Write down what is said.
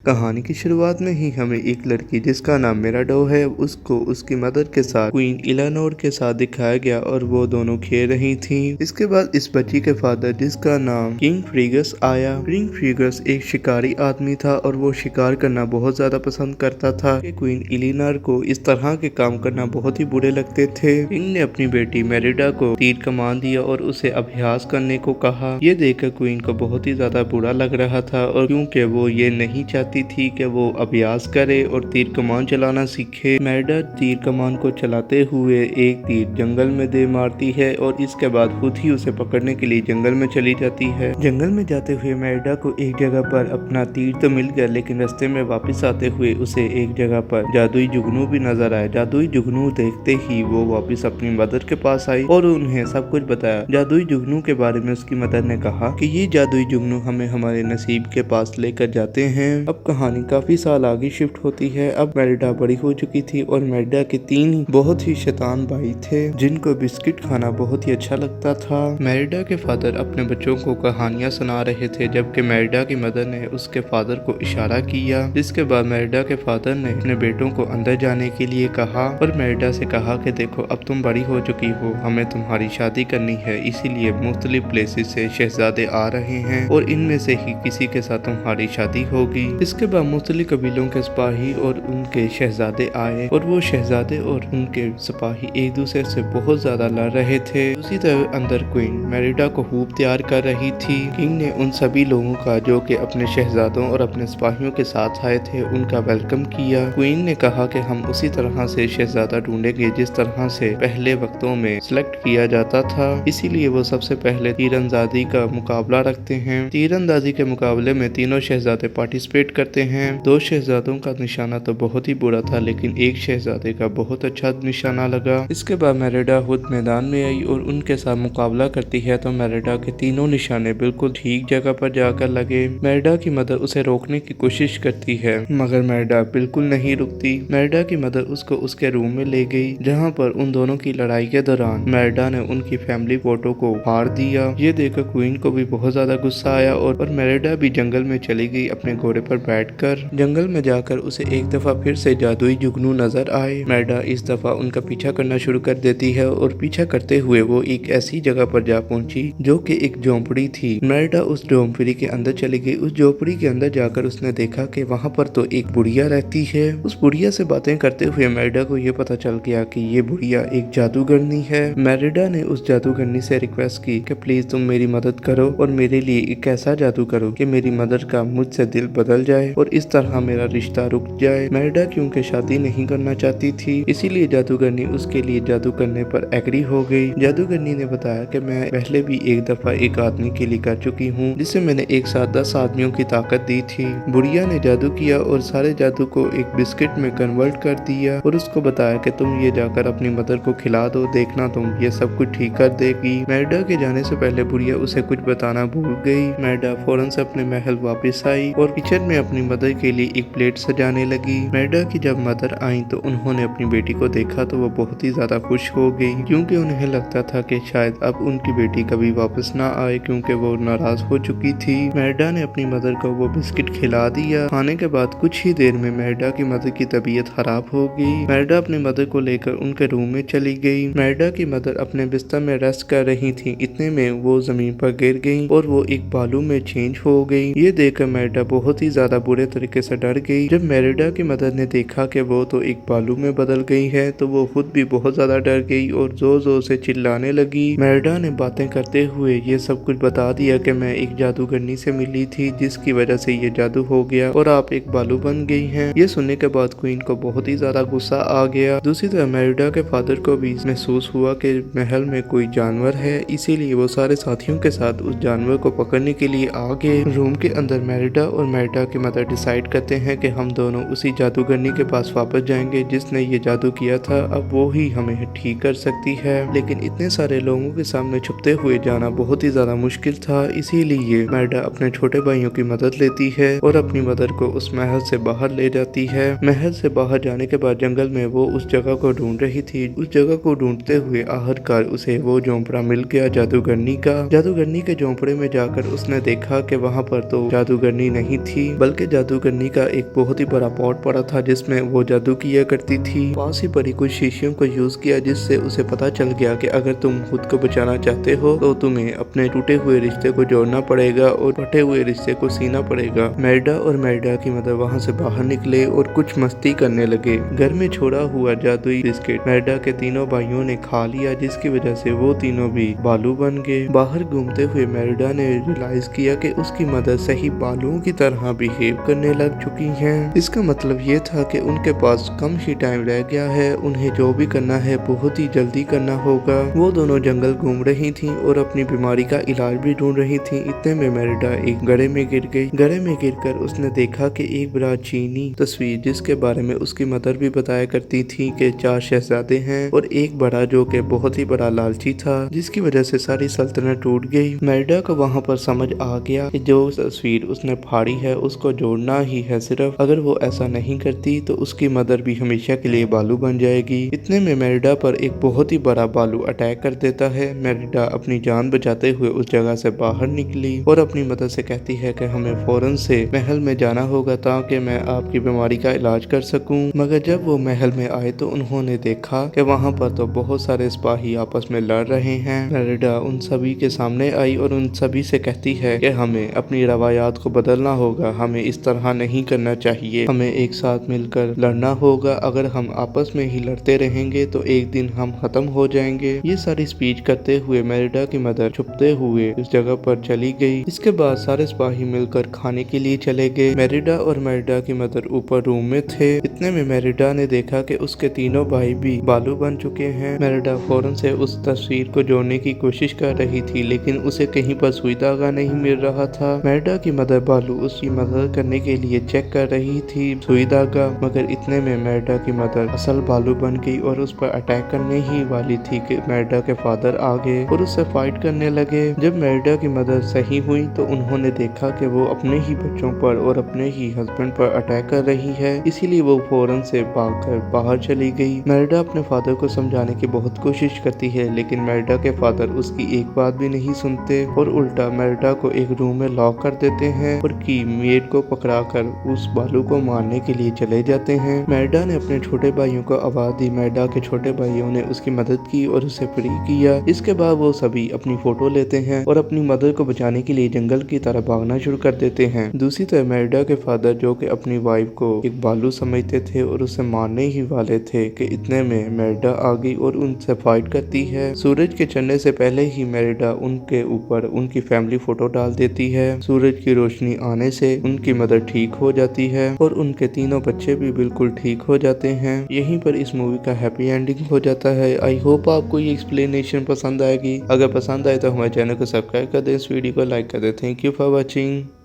कहानी की शुरुआत में ही हमें एक लड़की जिसका नाम मिराडो है उसको उसकी मदर के साथ क्वीन इलेनोर के साथ दिखाया गया और वो दोनों खेल रही थी। इसके बाद इस बच्ची के फादर जिसका नाम किंग फ्रीगस आया। किंग फ्रीगस एक शिकारी आदमी था और वो शिकार करना बहुत ज्यादा पसंद करता था। क्वीन इलेनोर को इस तरह के काम करना बहुत ही बुरे लगते थे। किंग ने अपनी बेटी मेरिडा को तीर कमान दिया और उसे अभ्यास करने को कहा। ये देखकर क्वीन को बहुत ही ज्यादा बुरा लग रहा था और क्योंकि वो ये नहीं चाहती थी कि वो अभ्यास करे और तीर कमान चलाना सीखे। मेरिडा तीर कमान को चलाते हुए एक तीर जंगल में दे मारती है और इसके बाद खुद ही उसे पकड़ने के लिए जंगल में चली जाती है। जंगल में जाते हुए मेरिडा को एक जगह पर अपना तीर तो मिल गया, लेकिन रास्ते में वापस आते हुए उसे एक जगह पर जादुई जुगनू भी नजर आया। जादुई जुगनू देखते ही वो वापस अपनी मदर के पास आई और उन्हें सब कुछ बताया। जादुई जुगनू के बारे में उसकी मदर ने कहा कि ये जादुई जुगनू हमें हमारे नसीब के पास लेकर जाते हैं। अब कहानी काफी साल आगे शिफ्ट होती है। अब मेरिडा बड़ी हो चुकी थी और मेरिडा के 3 बहुत ही शैतान भाई थे जिनको बिस्किट खाना बहुत ही अच्छा लगता था। मेरिडा के फादर अपने बच्चों को कहानियां सुना रहे थे, जबकि मेरिडा की मदर ने उसके फादर को इशारा किया। जिसके बाद मेरिडा के फादर ने अपने बेटों को अंदर जाने के लिए कहा और मेरिडा से कहा कि देखो अब तुम बड़ी हो चुकी हो, हमें तुम्हारी शादी करनी है, इसीलिए मुख्तलिफ प्लेसेस से शहजादे आ रहे हैं और इनमें से ही किसी के साथ तुम्हारी शादी होगी। इसके बाद मुख्तलिफ कबीलों के सिपाही और उनके शहजादे आए और वो शहजादे और उनके सिपाही एक दूसरे से बहुत ज्यादा लड़ रहे थे। उसी तरह अंदर क्वीन मेरिडा को खूब तैयार कर रही थी। किंग ने उन सभी लोगों का जो कि अपने शहजादों और अपने सिपाहियों के साथ आए थे उनका वेलकम किया। क्वीन ने कहा कि हम उसी तरह से शहजादा ढूंढेंगे जिस तरह से पहले वक्तों में सिलेक्ट किया जाता था, इसीलिए वो सबसे पहले तीरंदाजी का मुकाबला रखते हैं। तीरंदाजी के मुकाबले में तीनों शहजादे पार्टिसिपेट करते हैं। 2 शहजादों का निशाना तो बहुत ही बुरा था, लेकिन एक शहजादे का बहुत अच्छा निशाना लगा। इसके बाद मेरिडा खुद मैदान में आई और उनके साथ मुकाबला करती है तो मेरिडा के तीनों निशाने बिल्कुल ठीक जगह पर जाकर लगे। मेरिडा की मदर उसे रोकने की कोशिश करती है मगर मेरिडा बिल्कुल नहीं रुकती। मेरिडा की मदर उसको उसके रूम में ले गई जहाँ पर उन दोनों की लड़ाई के दौरान मेरिडा ने उनकी फैमिली फोटो को फाड़ दिया। ये देखकर क्वीन को भी बहुत ज्यादा गुस्सा आया और मेरिडा भी जंगल में चली गई अपने घोड़े पर बैठकर। जंगल में जाकर उसे एक दफा फिर से जादुई जुगनू नजर आए। मेरिडा इस दफा उनका पीछा करना शुरू कर देती है और पीछा करते हुए वो एक ऐसी जगह पर जा पहुंची जो कि एक झोंपड़ी थी। मेरिडा उस झोंपड़ी के अंदर चली गई। उस झोंपड़ी के अंदर जाकर उसने देखा कि वहां पर तो एक बुढ़िया रहती है। उस बुढ़िया से बातें करते हुए मेरिडा को ये पता चल गया कि ये बुढ़िया एक जादूगरनी है। मेरिडा ने उस जादूगरनी से रिक्वेस्ट की कि प्लीज तुम मेरी मदद करो और मेरे लिए एक ऐसा जादू करो कि मेरी मदर का मुझसे दिल बदल जाए और इस तरह मेरा रिश्ता रुक जाए। मेरिडा क्योंकि शादी नहीं करना चाहती थी, इसीलिए जादूगरनी उसके लिए जादू करने पर एग्री हो गई। जादूगरनी ने बताया कि मैं पहले भी एक दफा एक आदमी के लिए कर चुकी हूँ जिसे मैंने एक साथ 10 आदमियों की ताकत दी थी। बुढ़िया ने जादू किया और सारे जादू को एक बिस्किट में कन्वर्ट कर दिया और उसको बताया कि तुम ये जाकर अपनी मदर को खिला दो, देखना तुम ये सब कुछ ठीक कर देगी। मेरिडा के जाने से पहले बुढ़िया उसे कुछ बताना भूल गई। मेरिडा फौरन से अपने महल वापस आई और किचन में अपनी मदर के लिए एक प्लेट सजाने लगी। मेरिडा की जब मदर आई तो उन्होंने अपनी बेटी को देखा तो वो बहुत ही ज्यादा खुश हो गई क्योंकि उन्हें लगता था कि शायद अब उनकी बेटी कभी वापस ना आए क्योंकि वो नाराज हो चुकी थी। मेरिडा ने अपनी मदर को वो बिस्किट खिला दिया। खाने के बाद कुछ ही देर में मेरिडा की मदर की तबीयत खराब हो गई। मेरिडा अपनी मदर को लेकर उनके रूम में चली गई। मेरिडा की मदर अपने बिस्तर में रेस्ट कर रही थी, इतने में वो जमीन पर गिर गई और वो एक बालू में चेंज हो गई। ये देखकर मेरिडा बहुत ही ज्यादा बुरे तरीके से डर गई। जब मेरिडा की मदर ने देखा कि वो तो एक बालू में बदल गई है तो वो खुद भी बहुत ज्यादा डर गई और जोर जोर से चिल्लाने लगी। मेरिडा ने बातें करते हुए ये सब कुछ बता दिया कि मैं एक जादूगरनी से मिली थी जिसकी वजह से ये जादू हो गया और आप एक बालू बन गई हैं। ये सुनने के बाद क्वीन को बहुत ही ज्यादा गुस्सा आ गया। दूसरी तरफ मेरिडा के फादर को भी महसूस हुआ कि महल में कोई जानवर है, इसीलिए वो सारे साथियों के साथ उस जानवर को पकड़ने के लिए आ गए। रूम के अंदर मेरिडा और मेरिडा की मदर डिसाइड करते हैं कि हम दोनों उसी जादूगरनी के पास वापस जाएंगे जिसने ये जादू किया था, अब वो ही हमें ठीक कर सकती है। लेकिन इतने सारे लोगों के सामने छुपते हुए जाना बहुत ही ज्यादा मुश्किल था, इसीलिए मेरिडा अपने छोटे भाइयों की मदद लेती है और अपनी मदर को उस महल से बाहर ले जाती है। महल से बाहर जाने के बाद जंगल में वो उस जगह को ढूंढ रही थी। उस जगह को ढूंढते हुए आखिरकार उसे वो झोंपड़ा मिल गया जादूगरनी का। जादूगरनी के झोंपड़े में जाकर उसने देखा कि वहाँ पर तो जादूगरनी नहीं थी नल के जादू करने का एक बहुत ही बड़ा पॉट पड़ा था जिसमें वो जादू किया करती थी। पास ही पड़ी कुछ शीशियों को यूज किया जिससे उसे पता चल गया कि अगर तुम खुद को बचाना चाहते हो तो तुम्हें अपने टूटे हुए रिश्ते को जोड़ना पड़ेगा और फटे हुए रिश्ते को सीना पड़ेगा। मेरिडा और मेरिडा की मदर वहाँ से बाहर निकले और कुछ मस्ती करने लगे। घर में छोड़ा हुआ जादुई बिस्किट मेरिडा के तीनों भाइयों ने खा लिया जिसकी वजह से वो तीनों भी बालू बन गए। बाहर घूमते हुए मेरिडा ने रियलाइज किया कि उसकी मदर सही बालुओं की तरह बिहेव करने लग चुकी हैं। इसका मतलब ये था कि उनके पास कम ही टाइम रह गया है, उन्हें जो भी करना है बहुत ही जल्दी करना होगा। वो दोनों जंगल घूम रही थी और अपनी बीमारी का इलाज भी ढूंढ रही थी। इतने में मेरिडा एक गड्ढे में गिर गई। गड्ढे में गिरकर उसने देखा कि एक बड़ा चीनी तस्वीर जिसके बारे में उसकी मदर भी बताया करती थी कि 4 शहजादे हैं और एक बड़ा जो कि बहुत ही बड़ा लालची था जिसकी वजह से सारी सल्तनत टूट गई। मेरिडा को वहाँ पर समझ आ गया कि जो तस्वीर उसने फाड़ी है उसको जोड़ना ही है सिर्फ, अगर वो ऐसा नहीं करती तो उसकी मदर भी हमेशा के लिए बालू बन जाएगी। इतने में मेरिडा पर एक बहुत ही बड़ा बालू अटैक कर देता है। मेरिडा अपनी जान बचाते हुए उस जगह से बाहर निकली और अपनी मदर से कहती है कि हमें फौरन से महल में जाना होगा ताकि मैं आपकी बीमारी का इलाज कर सकूं। मगर जब वो महल में आए तो उन्होंने देखा कि वहाँ पर तो बहुत सारे सिपाही आपस में लड़ रहे हैं। मेरिडा उन सभी के सामने आई और उन सभी से कहती है कि हमें अपनी रवायात को बदलना होगा, हमें इस तरह नहीं करना चाहिए, हमें एक साथ मिलकर लड़ना होगा। अगर हम आपस में ही लड़ते रहेंगे तो एक दिन हम खत्म हो जाएंगे। ये सारी स्पीच करते हुए मेरिडा की मदर छुपते हुए उस जगह पर चली गई। इसके बाद सारे सिपाही मिलकर खाने के लिए चले गए। मेरिडा और मेरिडा की मदर ऊपर रूम में थे। इतने में मेरिडा ने देखा कि उसके तीनों भाई भी बालू बन चुके हैं। मेरिडा फौरन से उस तस्वीर को जोड़ने की कोशिश कर रही थी लेकिन उसे कहीं पर सुई धागा नहीं मिल रहा था। मेरिडा की मदर बालू उसकी मदद करने के लिए चेक कर रही थी सुई धागा, मगर इतने में मेरिडा की मदर असल बालू बन गई और उस पर अटैक करने ही वाली थी कि मेरिडा के फादर आ गए और उससे फाइट करने लगे। जब मेरिडा की मदर सही हुई तो उन्होंने देखा कि वो अपने ही बच्चों पर और अपने ही हस्बैंड पर अटैक कर रही है, इसीलिए वो फौरन से भागकर बाहर चली गई। मेरिडा अपने फादर को समझाने की बहुत कोशिश करती है लेकिन मेरिडा के फादर उसकी एक बात भी नहीं सुनते और उल्टा मेरिडा को एक रूम में लॉक कर देते हैं और की मेड को पकड़ाकर उस बालू को मारने के लिए चले जाते हैं। मेरिडा ने अपने छोटे भाइयों को आवाज दी। मेरिडा के छोटे भाइयों ने उसकी मदद की और उसे फ्री किया। इसके बाद वो सभी अपनी फोटो लेते हैं और अपनी मदर को बचाने के लिए जंगल की तरफ भागना शुरू कर देते हैं। दूसरी तरफ मेरिडा के फादर जो कि अपनी वाइफ को एक बालू समझते थे और उसे मारने ही वाले थे कि इतने में मेरिडा आ गई और उनसे फाइट करती है। सूरज के चढ़ने से पहले ही मेरिडा उनके ऊपर उनकी फैमिली फोटो डाल देती है। सूरज की रोशनी आने से उनकी मदर ठीक हो जाती है और उनके तीनों बच्चे भी बिल्कुल ठीक हो जाते हैं। यहीं पर इस मूवी का हैप्पी एंडिंग हो जाता है। आई होप आपको ये एक्सप्लेनेशन पसंद आएगी। अगर पसंद आए तो हमारे चैनल को सब्सक्राइब कर दें, इस वीडियो को लाइक कर दें। Thank you for watching.